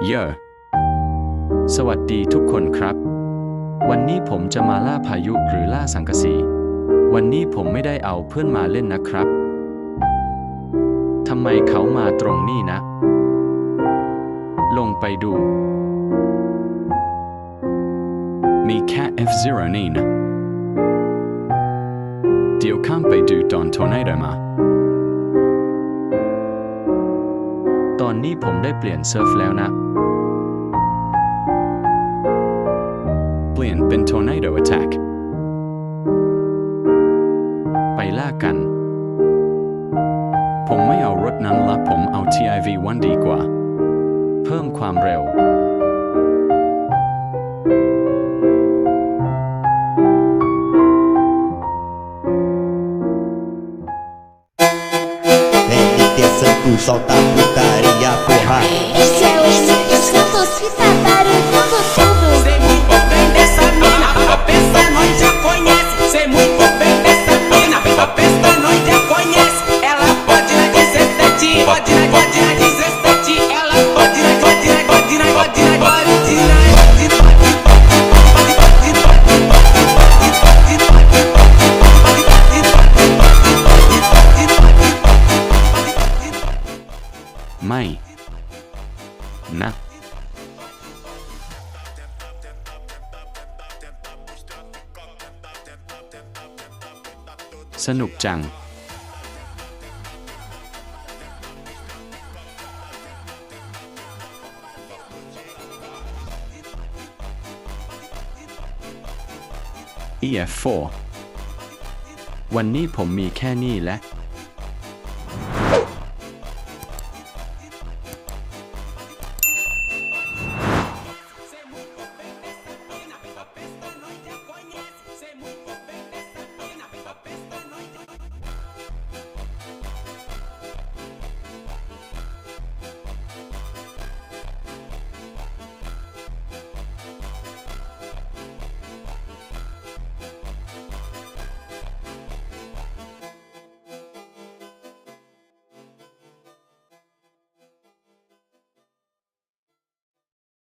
เยอะสวัสดีทุกคนครับวันนี้ผมจะมาล่าพายุหรือล่าสังกะสีวันนี้ผมไม่ได้เอาเพื่อนมาเล่นนะครับทำไมเขามาตรงนี้นะลงไปดูมีแค่ F0 นี่นะเดี๋ยวข้ามไปดูตอนทอร์นาโดมาตอนนี้ผมได้เปลี่ยนเซิร์ฟแล้วนะเปลี่ยนเป็น Tornado Attack ไปล่ากันผมไม่เอารถนั้นละผมเอา TIV1 ดีกว่าเพิ่มความเร็วSolta a putaria, porra. Esse é o Henrique Santos que tá barulhando tudo. Sei muito bem dessa mina, a peça nós já conhece. Sei muito bem dessa mina, a peça nós já conhece. Ela pode na 17, pode na 17. Ela pode na ไม่นะสนุกจังef4 วันนี้ผมมีแค่นี้แหละ